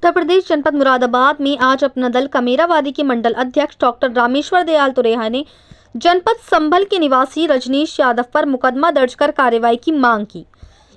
उत्तर प्रदेश जनपद मुरादाबाद में आज अपना दल कमेरावादी के मंडल अध्यक्ष डॉक्टर रामेश्वर दयाल तुरेहा ने जनपद संभल के निवासी रजनीश यादव पर मुकदमा दर्ज कर कार्रवाई की मांग की।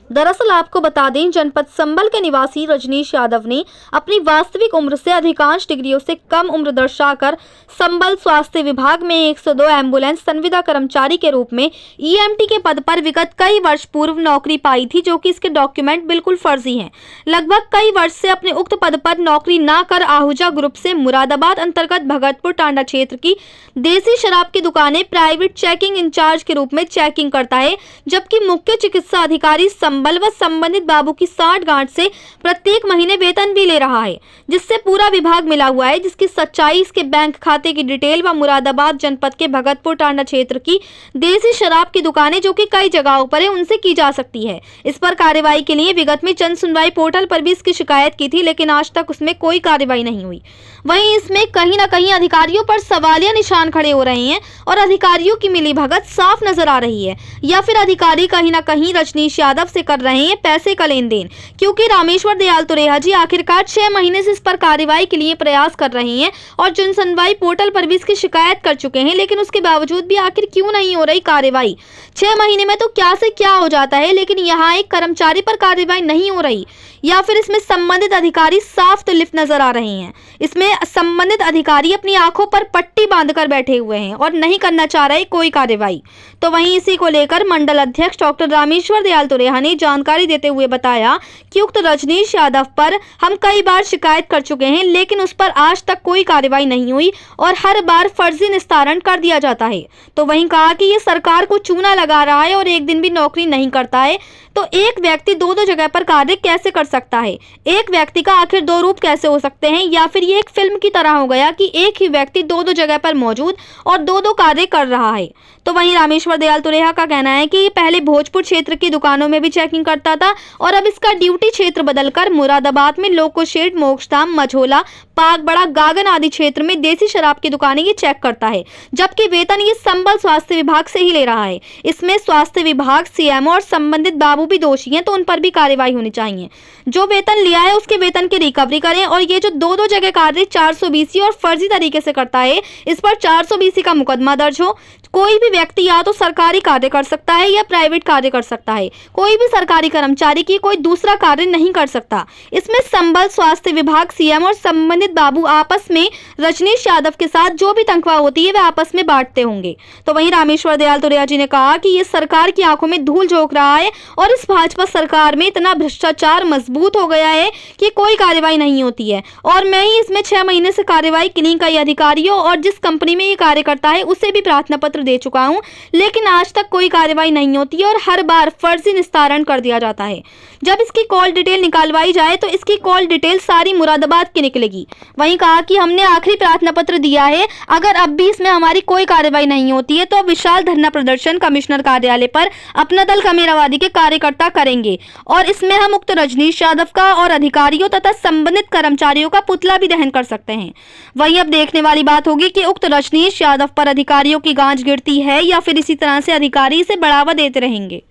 दरअसल आपको बता दें, जनपद संभल के निवासी रजनीश यादव ने अपनी वास्तविक उम्र से अधिकांश डिग्रियों से कम उम्र दर्शाकर संभल स्वास्थ्य विभाग में 102 एम्बुलेंस संविदा कर्मचारी के रूप में ईएमटी के पद पर विगत कई वर्ष पूर्व नौकरी पाई थी, जो कि इसके डॉक्यूमेंट बिल्कुल फर्जी हैं। लगभग कई वर्ष से अपने उक्त पद पर नौकरी न कर आहूजा ग्रुप से मुरादाबाद अंतर्गत भगतपुर टांडा क्षेत्र की देसी शराब की दुकानें प्राइवेट चेकिंग इंचार्ज के रूप में चेकिंग करता है, जबकि मुख्य चिकित्सा अधिकारी संभल व संबंधित बाबू की 60 गांठ से प्रत्येक महीने वेतन भी ले रहा है, जिससे पूरा विभाग मिला हुआ है, जिसकी सच्चाई इसके बैंक खाते की डिटेल व मुरादाबाद जनपद के भगतपुर टांडा क्षेत्र की देसी शराब की दुकानें जो कि कई जगहों पर है उनसे की जा सकती है। इस पर कार्रवाई के लिए विगत में जन सुनवाई पोर्टल पर भी इसकी शिकायत की थी, लेकिन आज तक उसमें कोई कार्रवाई नहीं हुई। वहीं इसमें कहीं न कहीं अधिकारियों पर सवालिया निशान खड़े हो रहे हैं और अधिकारियों की मिलीभगत साफ नजर आ रही है, या फिर अधिकारी कहीं न कहीं रजनीश यादव से कर रहे हैं पैसे का लेन देन, क्योंकि रामेश्वर दयाल तुरेहा जी आखिरकार 6 महीने से इस पर कार्रवाई के लिए प्रयास कर रहे हैं और जन सुनवाई पोर्टल पर भी इसकी शिकायत कर चुके हैं, लेकिन उसके बावजूद भी आखिर क्यों नहीं हो रही कार्रवाई। 6 महीने में तो क्या से क्या हो जाता है, लेकिन यहाँ एक कर्मचारी पर कार्रवाई नहीं हो रही, या फिर इसमें संबंधित अधिकारी साफ तो लिप्त नजर आ रहे हैं। इसमें संबंधित अधिकारी अपनी आंखों पर पट्टी बांधकर बैठे हुए हैं और नहीं करना चाह रहे कोई कार्रवाई। तो वहीं इसी को लेकर मंडल अध्यक्ष डॉक्टर रामेश्वर दयाल तुरेहा ने जानकारी देते हुए बताया कि उक्त रजनीश यादव पर हम कई बार शिकायत कर चुके हैं, लेकिन उस पर आज तक कोई कार्रवाई नहीं हुई और हर बार फर्जी निस्तारण कर दिया जाता है। तो वहीं कहा कि ये सरकार को चूना लगा रहा है और एक दिन भी नौकरी नहीं करता है, तो एक व्यक्ति दो जगह पर कार्य कैसे कर सकता है? एक व्यक्ति का आखिर 2 रूप कैसे हो सकते हैं? या फिर ये एक फिल्म की तरह हो गया कि एक ही व्यक्ति दो जगह पर मौजूद और दो कार्य कर रहा है। तो वहीं रामेश्वर दयाल तुरेहा का कहना है कि ये पहले भोजपुर क्षेत्र की दुकानों में भी चेकिंग करता था और अब इसका ड्यूटी क्षेत्र बदलकर मुरादाबाद में लोकोशेड, मोक्षधाम, मझोला, पागबड़ा, गागन आदि क्षेत्र में देसी शराब की दुकानें ये चेक करता है, जबकि वेतन ये संभल स्वास्थ्य विभाग से ही ले रहा है। इसमें स्वास्थ्य विभाग, सीएमओ और संबंधित बाबू भी दोषी हैं, तो उन पर भी कार्रवाई होनी चाहिए। जो वेतन लिया है उसके वेतन की रिकवरी करें, और ये जो दो जगह कार्य 420 और फर्जी तरीके से करता है, इस पर 420 का मुकदमा दर्ज हो। कोई भी व्यक्ति या तो सरकारी कार्य कर सकता है या प्राइवेट कार्य कर सकता है, कोई भी सरकारी कर्मचारी की कोई दूसरा कार्य नहीं कर सकता। इसमें संभल, स्वास्थ्य विभाग, सीएम और संबंधित बाबू आपस में रजनीश यादव के साथ जो भी तनख्वाह होती है वे आपस में बांटते होंगे। तो वहीं रामेश्वर दयाल तुरेहा जी ने कहा कि ये सरकार की आंखों में धूल झोंक रहा है और इस भाजपा सरकार में इतना भ्रष्टाचार मजबूत हो गया है कि कोई कार्रवाई नहीं होती है, और मैं ही इसमें 6 महीने से कार्रवाई की नहीं, कई अधिकारियों और जिस कंपनी में ये कार्य करता है उसे भी प्रार्थना पत्र दे चुका हूं, लेकिन आज तक कोई कार्रवाई नहीं होती है और हर बार फर्जी निस्तारण कर दिया जाता है। जब इसकी कॉल डिटेल निकालवाई जाए तो इसकी कॉल डिटेल सारी मुरादाबाद की निकलेगी। वहीं कहा कि हमने आखिरी प्रार्थना पत्र दिया है, अगर अब भी इसमें हमारी कोई कार्रवाई नहीं होती है तो विशाल धरना प्रदर्शन कमिश्नर कार्यालय पर अपना दल कमेरावादी के कार्यकर्ता करेंगे, और इसमें हम उक्त रजनीश यादव का और अधिकारियों तथा संबंधित कर्मचारियों का पुतला भी दहन कर सकते हैं। वहीं अब देखने वाली बात होगी कि उक्त रजनीश यादव पर अधिकारियों की गांज गिरती है या फिर इसी तरह से अधिकारी इसे बढ़ावा देते रहेंगे।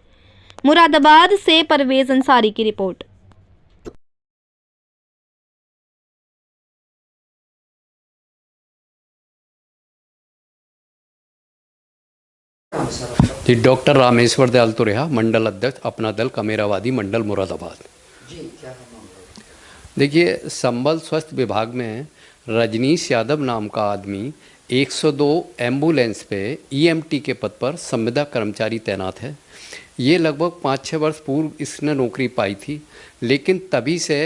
मुरादाबाद से परवेज अंसारी की रिपोर्ट। जी, डॉक्टर रामेश्वर दयाल तुरेहा, मंडल अध्यक्ष, अपना दल कमेरावादी, मंडल मुरादाबाद। जी, क्या मामला? देखिए, संभल स्वास्थ्य विभाग में रजनीश यादव नाम का आदमी 102 एम्बुलेंस पे ईएमटी के पद पर संविदा कर्मचारी तैनात है। ये लगभग 5-6 वर्ष पूर्व इसने नौकरी पाई थी, लेकिन तभी से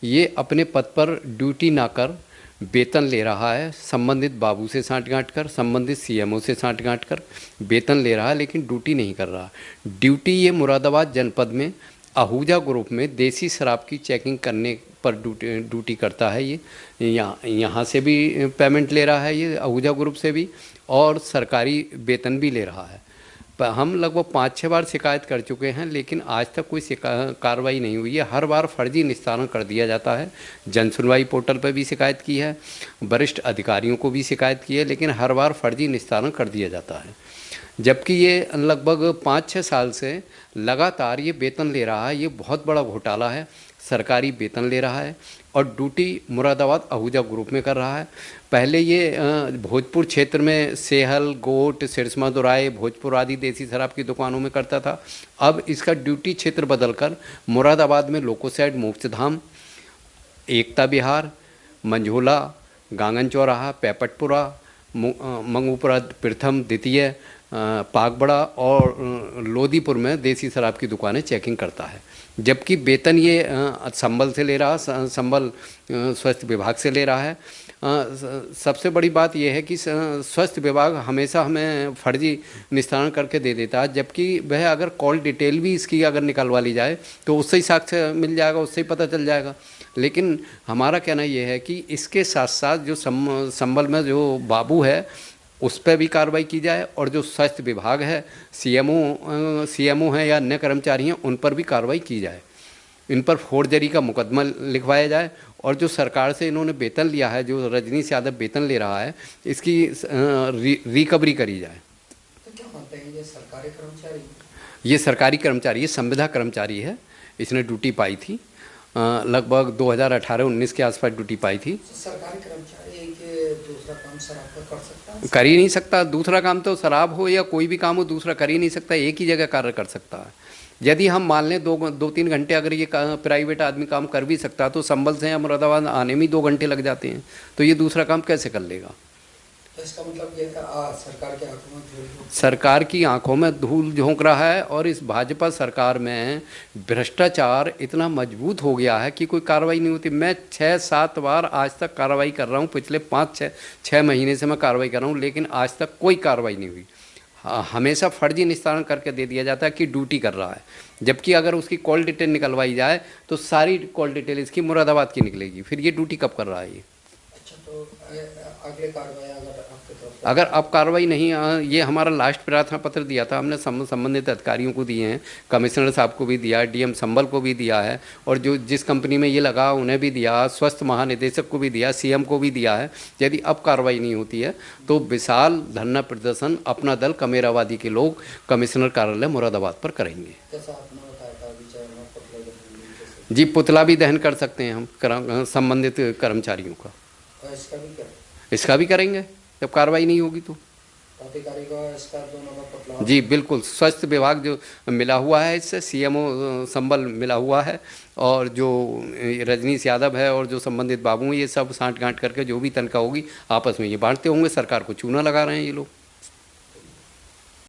ये अपने पद पर ड्यूटी ना कर वेतन ले रहा है। संबंधित बाबू से साँठ-गाँठ कर, संबंधित सीएमओ से साँठ-गाँठ कर वेतन ले रहा है, लेकिन ड्यूटी नहीं कर रहा। ड्यूटी ये मुरादाबाद जनपद में आहूजा ग्रुप में देसी शराब की चेकिंग करने पर ड्यूटी करता है। ये यहाँ से भी पेमेंट ले रहा है, ये आहूजा ग्रुप से भी, और सरकारी वेतन भी ले रहा है। हम लगभग 5-6 बार शिकायत कर चुके हैं, लेकिन आज तक कोई कार्रवाई नहीं हुई है। हर बार फर्जी निस्तारण कर दिया जाता है। जन सुनवाई पोर्टल पर भी शिकायत की है, वरिष्ठ अधिकारियों को भी शिकायत की है, लेकिन हर बार फर्जी निस्तारण कर दिया जाता है। जबकि ये लगभग 5-6 साल से लगातार ये वेतन ले रहा है। ये बहुत बड़ा घोटाला है। सरकारी वेतन ले रहा है, और ड्यूटी मुरादाबाद आहूजा ग्रुप में कर रहा है। पहले ये भोजपुर क्षेत्र में सेहल, गोट, सिरसमा दुराई, भोजपुर आदि देसी शराब की दुकानों में करता था। अब इसका ड्यूटी क्षेत्र बदलकर मुरादाबाद में लोकोसाइड, मोक्षधाम, एकता विहार, मंझोला, गांगन चौराहा, पैपटपुरा, मंगूपुरा प्रथम, द्वितीय, पागबड़ा और लोधीपुर में देसी शराब की दुकानें चेकिंग करता है। जबकि वेतन ये संबल से ले रहा, संबल स्वास्थ्य विभाग से ले रहा है। सबसे बड़ी बात यह है कि स्वास्थ्य विभाग हमेशा हमें फर्जी निस्तारण करके दे देता है, जबकि वह अगर कॉल डिटेल भी इसकी अगर निकलवा ली जाए तो उससे ही साक्ष्य मिल जाएगा, उससे ही पता चल जाएगा। लेकिन हमारा कहना यह है कि इसके साथ साथ जो संबल में जो बाबू है उस पर भी कार्रवाई की जाए, और जो स्वास्थ्य विभाग है, सीएमओ हैं या अन्य कर्मचारी हैं, उन पर भी कार्रवाई की जाए। इन पर फोर्जरी का मुकदमा लिखवाया जाए, और जो सरकार से इन्होंने वेतन लिया है, जो रजनीश यादव वेतन ले रहा है, इसकी रिकवरी करी जाए। तो क्या मानते हैं ये सरकारी कर्मचारी? ये सरकारी कर्मचारी है, संविदा कर्मचारी है। इसने ड्यूटी पाई थी लगभग 2018-19 के आसपास ड्यूटी पाई थी। तो सरकारी कर्मचारी है कि दूसरा काम शराब का कर सकता है? कर ही नहीं सकता। दूसरा काम तो शराब हो या कोई भी काम हो, दूसरा कर ही नहीं सकता। एक ही जगह कार्य कर सकता है। यदि हम मान लें 2-3 घंटे अगर ये प्राइवेट आदमी काम कर भी सकता है, तो संबल से मुरादाबाद आने में 2 घंटे लग जाते हैं, तो ये दूसरा काम कैसे कर लेगा? तो इसका मतलब ये है सरकार के आंखों में धूल झोंक, सरकार की आंखों में धूल झोंक रहा है, और इस भाजपा सरकार में भ्रष्टाचार इतना मजबूत हो गया है कि कोई कार्रवाई नहीं होती। मैं 6-7 बार आज तक कार्रवाई कर रहा हूँ, पिछले 5-6 महीने से मैं कार्रवाई कर रहा हूँ, लेकिन आज तक कोई कार्रवाई नहीं हुई। हमेशा फर्जी निस्तारण करके दे दिया जाता है कि ड्यूटी कर रहा है, जबकि अगर उसकी कॉल डिटेल निकलवाई जाए तो सारी कॉल डिटेल इसकी मुरादाबाद की निकलेगी। फिर ये ड्यूटी कब कर रहा है ये? अच्छा, तो अगले कार्रवाई अगर आपके तरफ से अगर अब कार्रवाई नहीं, ये हमारा लास्ट प्रार्थना पत्र दिया था हमने, संबंधित अधिकारियों को दिए हैं, कमिश्नर साहब को भी दिया, डीएम संबल को भी दिया है, और जो जिस कंपनी में ये लगा उन्हें भी दिया, स्वास्थ्य महानिदेशक को भी दिया, सीएम को भी दिया है। यदि अब कार्रवाई नहीं होती है तो विशाल धरना प्रदर्शन अपना दल कमेरावादी के लोग कमिश्नर कार्यालय मुरादाबाद पर करेंगे। जैसा आपने बताया था विचार में पुतला दहन जैसे, जी, पुतला भी दहन कर सकते हैं हम संबंधित कर्मचारियों का। और इसका भी क्या इसका भी करेंगे जब कार्रवाई नहीं होगी तो। अधिकारी का इसका दोनों का पुतला? जी बिल्कुल, स्वास्थ्य विभाग जो मिला हुआ है इससे, सीएमओ संबल मिला हुआ है, और जो रजनीश यादव है और जो संबंधित बाबू हैं, ये सब साँठ गांठ करके जो भी तनख्वाह होगी आपस में ये बांटते होंगे। सरकार को चूना लगा रहे हैं ये लोग।